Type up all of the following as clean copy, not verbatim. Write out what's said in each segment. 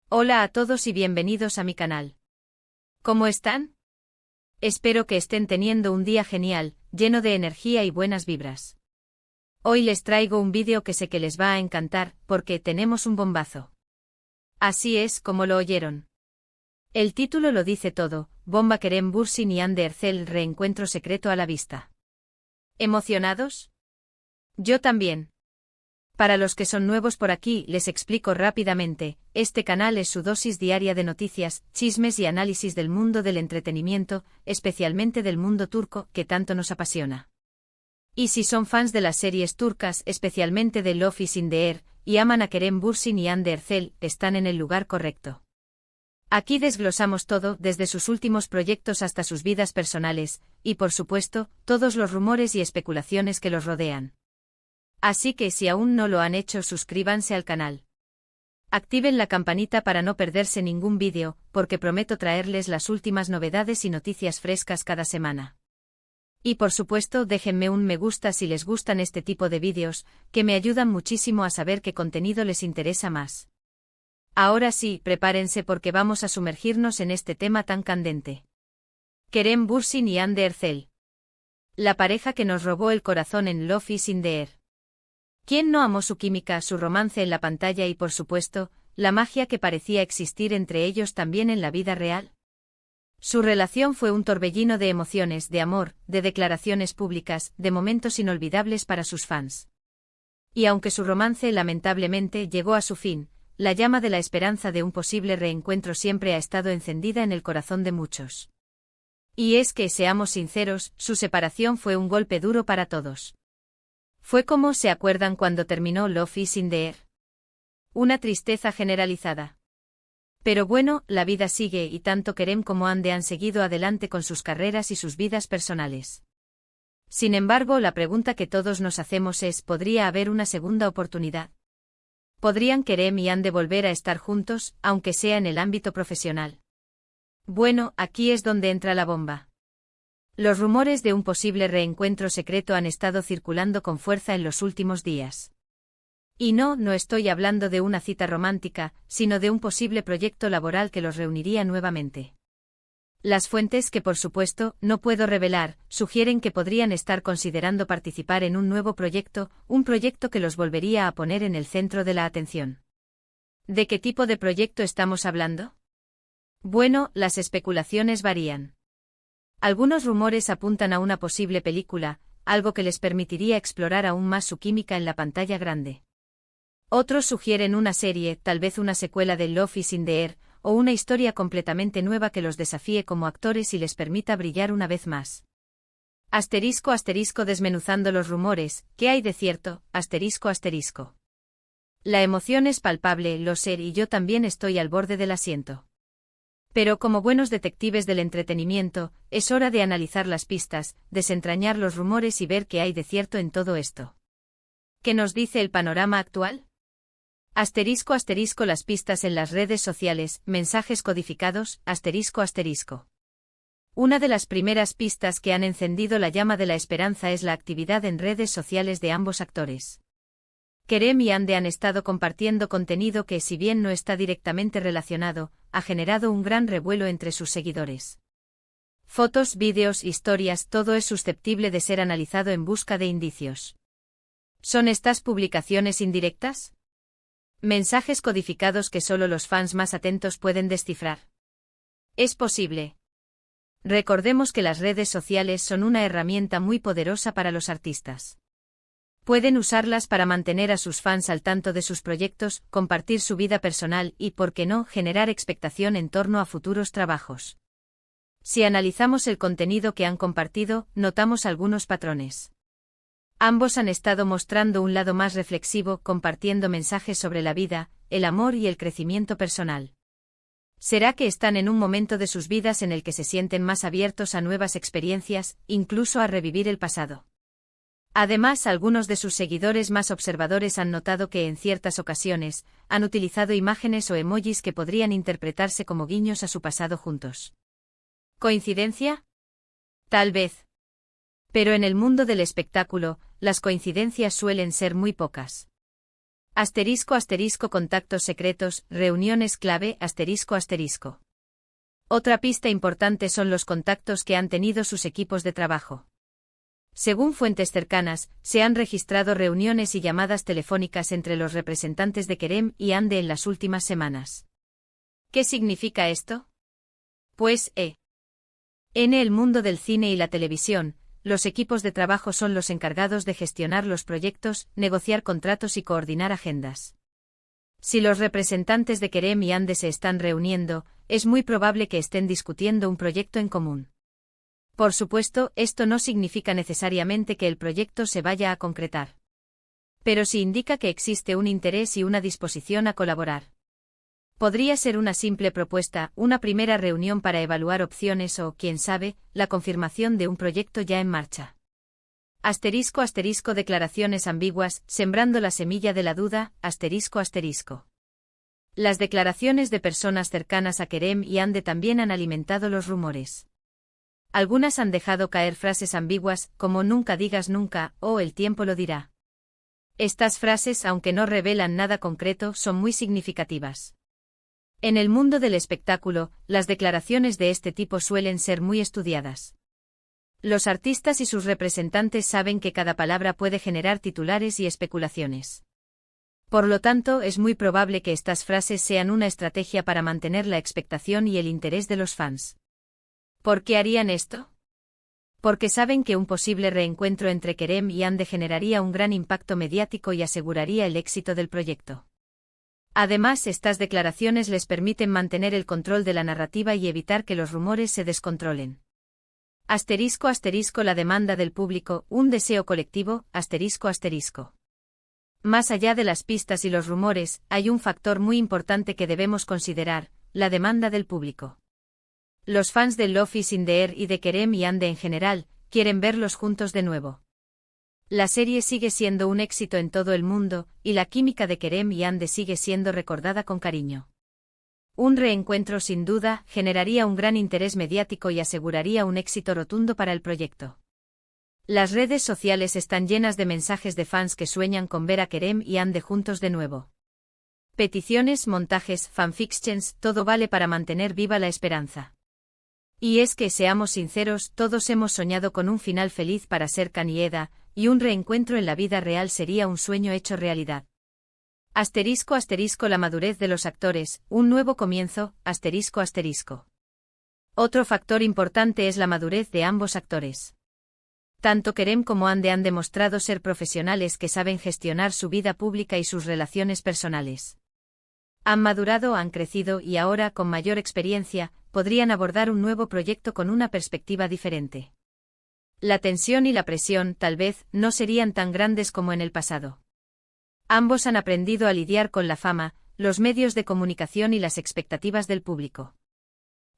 Hola a todos y bienvenidos a mi canal. ¿Cómo están? Espero que estén teniendo un día genial, lleno de energía y buenas vibras. Hoy les traigo un vídeo que sé que les va a encantar, porque tenemos un bombazo. Así es, como lo oyeron. El título lo dice todo, Bomba Kerem Bürsin y Hande Erçel reencuentro secreto a la vista. ¿Emocionados? Yo también. Para los que son nuevos por aquí, les explico rápidamente, este canal es su dosis diaria de noticias, chismes y análisis del mundo del entretenimiento, especialmente del mundo turco, que tanto nos apasiona. Y si son fans de las series turcas, especialmente de Love is in the Air, y aman a Kerem Bürsin y Hande Erçel, están en el lugar correcto. Aquí desglosamos todo, desde sus últimos proyectos hasta sus vidas personales, y por supuesto, todos los rumores y especulaciones que los rodean. Así que si aún no lo han hecho, suscríbanse al canal. Activen la campanita para no perderse ningún vídeo, porque prometo traerles las últimas novedades y noticias frescas cada semana. Y por supuesto, déjenme un me gusta si les gustan este tipo de vídeos, que me ayudan muchísimo a saber qué contenido les interesa más. Ahora sí, prepárense porque vamos a sumergirnos en este tema tan candente. Kerem Bürsin y Hande Erçel. La pareja que nos robó el corazón en Love is in the Air. ¿Quién no amó su química, su romance en la pantalla y por supuesto, la magia que parecía existir entre ellos también en la vida real? Su relación fue un torbellino de emociones, de amor, de declaraciones públicas, de momentos inolvidables para sus fans. Y aunque su romance lamentablemente llegó a su fin, la llama de la esperanza de un posible reencuentro siempre ha estado encendida en el corazón de muchos. Y es que, seamos sinceros, su separación fue un golpe duro para todos. Fue como, ¿se acuerdan cuando terminó Love is in the Air? Una tristeza generalizada. Pero bueno, la vida sigue y tanto Kerem como Hande han seguido adelante con sus carreras y sus vidas personales. Sin embargo, la pregunta que todos nos hacemos es, ¿podría haber una segunda oportunidad? ¿Podrían Kerem y Hande volver a estar juntos, aunque sea en el ámbito profesional? Bueno, aquí es donde entra la bomba. Los rumores de un posible reencuentro secreto han estado circulando con fuerza en los últimos días. Y no estoy hablando de una cita romántica, sino de un posible proyecto laboral que los reuniría nuevamente. Las fuentes, que por supuesto no puedo revelar, sugieren que podrían estar considerando participar en un nuevo proyecto, un proyecto que los volvería a poner en el centro de la atención. ¿De qué tipo de proyecto estamos hablando? Bueno, las especulaciones varían. Algunos rumores apuntan a una posible película, algo que les permitiría explorar aún más su química en la pantalla grande. Otros sugieren una serie, tal vez una secuela de Love is in the Air, o una historia completamente nueva que los desafíe como actores y les permita brillar una vez más. Asterisco desmenuzando los rumores, ¿qué hay de cierto? Asterisco. La emoción es palpable, lo sé, y yo también estoy al borde del asiento. Pero como buenos detectives del entretenimiento, es hora de analizar las pistas, desentrañar los rumores y ver qué hay de cierto en todo esto. ¿Qué nos dice el panorama actual? Asterisco las pistas en las redes sociales, mensajes codificados, asterisco. Una de las primeras pistas que han encendido la llama de la esperanza es la actividad en redes sociales de ambos actores. Kerem y Hande han estado compartiendo contenido que, si bien no está directamente relacionado, ha generado un gran revuelo entre sus seguidores. Fotos, vídeos, historias, todo es susceptible de ser analizado en busca de indicios. ¿Son estas publicaciones indirectas? ¿Mensajes codificados que solo los fans más atentos pueden descifrar? Es posible. Recordemos que las redes sociales son una herramienta muy poderosa para los artistas. Pueden usarlas para mantener a sus fans al tanto de sus proyectos, compartir su vida personal y, por qué no, generar expectación en torno a futuros trabajos. Si analizamos el contenido que han compartido, notamos algunos patrones. Ambos han estado mostrando un lado más reflexivo, compartiendo mensajes sobre la vida, el amor y el crecimiento personal. ¿Será que están en un momento de sus vidas en el que se sienten más abiertos a nuevas experiencias, incluso a revivir el pasado? Además, algunos de sus seguidores más observadores han notado que en ciertas ocasiones, han utilizado imágenes o emojis que podrían interpretarse como guiños a su pasado juntos. ¿Coincidencia? Tal vez. Pero en el mundo del espectáculo, las coincidencias suelen ser muy pocas. Contactos secretos, reuniones clave, ***. Otra pista importante son los contactos que han tenido sus equipos de trabajo. Según fuentes cercanas, se han registrado reuniones y llamadas telefónicas entre los representantes de Kerem y Ande en las últimas semanas. ¿Qué significa esto? Pues, en el mundo del cine y la televisión, los equipos de trabajo son los encargados de gestionar los proyectos, negociar contratos y coordinar agendas. Si los representantes de Kerem y Ande se están reuniendo, es muy probable que estén discutiendo un proyecto en común. Por supuesto, esto no significa necesariamente que el proyecto se vaya a concretar. Pero sí indica que existe un interés y una disposición a colaborar. Podría ser una simple propuesta, una primera reunión para evaluar opciones o, quién sabe, la confirmación de un proyecto ya en marcha. ***, declaraciones ambiguas, sembrando la semilla de la duda, ***. Las declaraciones de personas cercanas a Kerem y Ande también han alimentado los rumores. Algunas han dejado caer frases ambiguas, como nunca digas nunca, o el tiempo lo dirá. Estas frases, aunque no revelan nada concreto, son muy significativas. En el mundo del espectáculo, las declaraciones de este tipo suelen ser muy estudiadas. Los artistas y sus representantes saben que cada palabra puede generar titulares y especulaciones. Por lo tanto, es muy probable que estas frases sean una estrategia para mantener la expectación y el interés de los fans. ¿Por qué harían esto? Porque saben que un posible reencuentro entre Kerem y Ande generaría un gran impacto mediático y aseguraría el éxito del proyecto. Además, estas declaraciones les permiten mantener el control de la narrativa y evitar que los rumores se descontrolen. ***, la demanda del público, un deseo colectivo, ***. Más allá de las pistas y los rumores, hay un factor muy importante que debemos considerar, la demanda del público. Los fans de Love is in the Air y de Kerem y Ande en general, quieren verlos juntos de nuevo. La serie sigue siendo un éxito en todo el mundo, y la química de Kerem y Ande sigue siendo recordada con cariño. Un reencuentro sin duda generaría un gran interés mediático y aseguraría un éxito rotundo para el proyecto. Las redes sociales están llenas de mensajes de fans que sueñan con ver a Kerem y Ande juntos de nuevo. Peticiones, montajes, fanfictions, todo vale para mantener viva la esperanza. Y es que, seamos sinceros, todos hemos soñado con un final feliz para Serkan y Eda, y un reencuentro en la vida real sería un sueño hecho realidad. ***, la madurez de los actores, un nuevo comienzo, ***. Otro factor importante es la madurez de ambos actores. Tanto Kerem como Ande han demostrado ser profesionales que saben gestionar su vida pública y sus relaciones personales. Han madurado, han crecido y ahora, con mayor experiencia, podrían abordar un nuevo proyecto con una perspectiva diferente. La tensión y la presión, tal vez, no serían tan grandes como en el pasado. Ambos han aprendido a lidiar con la fama, los medios de comunicación y las expectativas del público.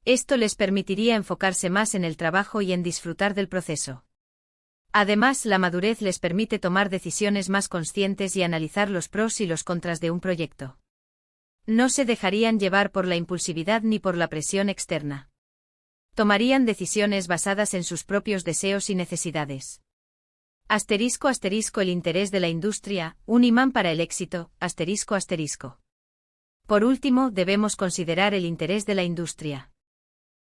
Esto les permitiría enfocarse más en el trabajo y en disfrutar del proceso. Además, la madurez les permite tomar decisiones más conscientes y analizar los pros y los contras de un proyecto. No se dejarían llevar por la impulsividad ni por la presión externa. Tomarían decisiones basadas en sus propios deseos y necesidades. ***, el interés de la industria, un imán para el éxito, ***. Por último, debemos considerar el interés de la industria.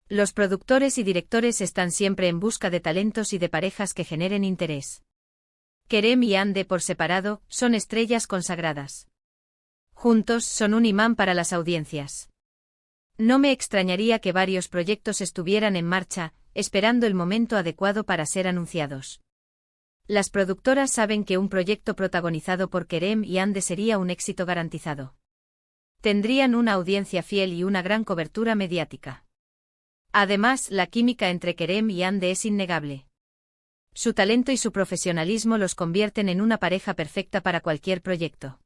Los productores y directores están siempre en busca de talentos y de parejas que generen interés. Kerem y Ande por separado, son estrellas consagradas. Juntos son un imán para las audiencias. No me extrañaría que varios proyectos estuvieran en marcha, esperando el momento adecuado para ser anunciados. Las productoras saben que un proyecto protagonizado por Kerem y Ande sería un éxito garantizado. Tendrían una audiencia fiel y una gran cobertura mediática. Además, la química entre Kerem y Ande es innegable. Su talento y su profesionalismo los convierten en una pareja perfecta para cualquier proyecto.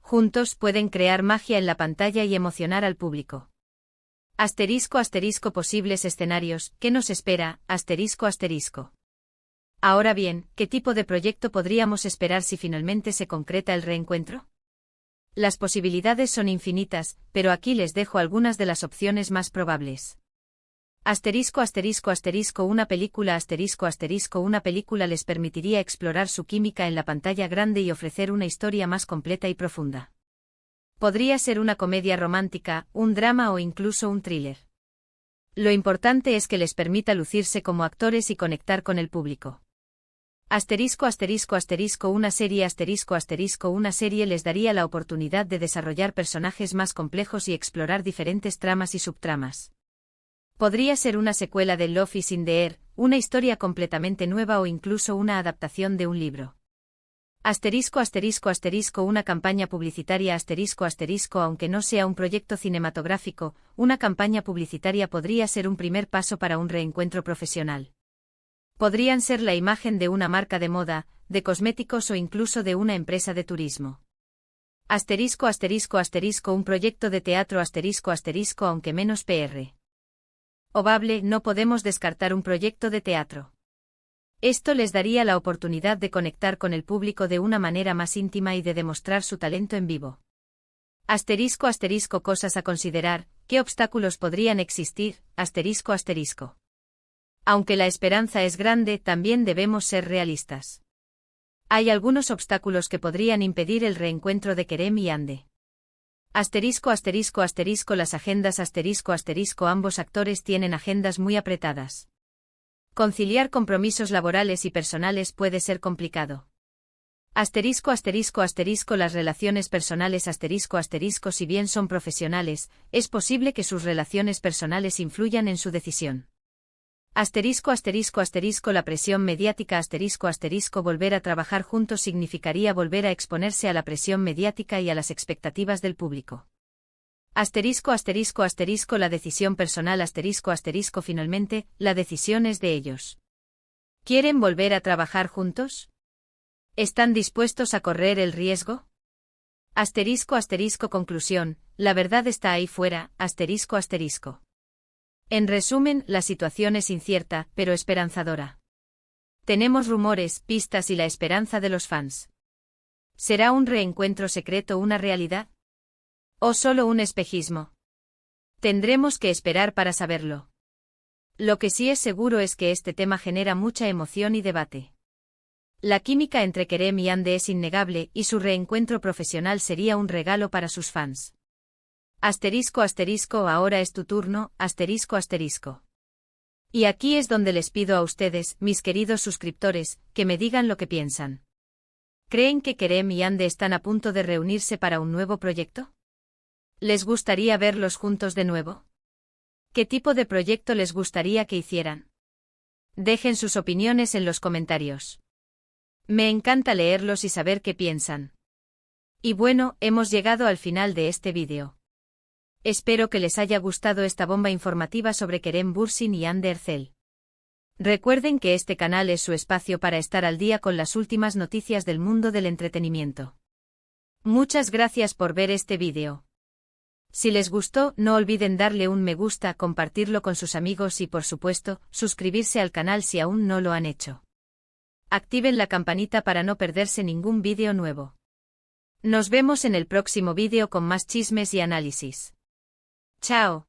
Juntos pueden crear magia en la pantalla y emocionar al público. ***, posibles escenarios, ¿qué nos espera? ***. Ahora bien, ¿qué tipo de proyecto podríamos esperar si finalmente se concreta el reencuentro? Las posibilidades son infinitas, pero aquí les dejo algunas de las opciones más probables. Asterisco asterisco asterisco una película asterisco asterisco una película les permitiría explorar su química en la pantalla grande y ofrecer una historia más completa y profunda. Podría ser una comedia romántica, un drama o incluso un thriller. Lo importante es que les permita lucirse como actores y conectar con el público. Asterisco asterisco asterisco una serie asterisco asterisco una serie les daría la oportunidad de desarrollar personajes más complejos y explorar diferentes tramas y subtramas. Podría ser una secuela de Love is in the Air, una historia completamente nueva o incluso una adaptación de un libro. Asterisco asterisco asterisco una campaña publicitaria asterisco asterisco aunque no sea un proyecto cinematográfico, una campaña publicitaria podría ser un primer paso para un reencuentro profesional. Podrían ser la imagen de una marca de moda, de cosméticos o incluso de una empresa de turismo. Asterisco asterisco asterisco un proyecto de teatro asterisco asterisco aunque menos PR. Obable, no podemos descartar un proyecto de teatro. Esto les daría la oportunidad de conectar con el público de una manera más íntima y de demostrar su talento en vivo. Asterisco asterisco cosas a considerar, ¿qué obstáculos podrían existir? Asterisco asterisco. Aunque la esperanza es grande, también debemos ser realistas. Hay algunos obstáculos que podrían impedir el reencuentro de Kerem y Ande. Asterisco asterisco asterisco las agendas asterisco asterisco ambos actores tienen agendas muy apretadas. Conciliar compromisos laborales y personales puede ser complicado. Asterisco asterisco asterisco las relaciones personales asterisco asterisco si bien son profesionales, es posible que sus relaciones personales influyan en su decisión. Asterisco asterisco asterisco la presión mediática asterisco asterisco volver a trabajar juntos significaría volver a exponerse a la presión mediática y a las expectativas del público. Asterisco asterisco asterisco la decisión personal asterisco asterisco finalmente, la decisión es de ellos. ¿Quieren volver a trabajar juntos? ¿Están dispuestos a correr el riesgo? Asterisco asterisco conclusión, la verdad está ahí fuera, asterisco asterisco. En resumen, la situación es incierta, pero esperanzadora. Tenemos rumores, pistas y la esperanza de los fans. ¿Será un reencuentro secreto una realidad? ¿O solo un espejismo? Tendremos que esperar para saberlo. Lo que sí es seguro es que este tema genera mucha emoción y debate. La química entre Kerem y Ande es innegable y su reencuentro profesional sería un regalo para sus fans. Asterisco asterisco ahora es tu turno, asterisco asterisco. Y aquí es donde les pido a ustedes, mis queridos suscriptores, que me digan lo que piensan. ¿Creen que Kerem y Ande están a punto de reunirse para un nuevo proyecto? ¿Les gustaría verlos juntos de nuevo? ¿Qué tipo de proyecto les gustaría que hicieran? Dejen sus opiniones en los comentarios. Me encanta leerlos y saber qué piensan. Y bueno, hemos llegado al final de este vídeo. Espero que les haya gustado esta bomba informativa sobre Kerem Bürsin y Hande Erçel. Recuerden que este canal es su espacio para estar al día con las últimas noticias del mundo del entretenimiento. Muchas gracias por ver este vídeo. Si les gustó, no olviden darle un me gusta, compartirlo con sus amigos y por supuesto, suscribirse al canal si aún no lo han hecho. Activen la campanita para no perderse ningún vídeo nuevo. Nos vemos en el próximo vídeo con más chismes y análisis. Chao.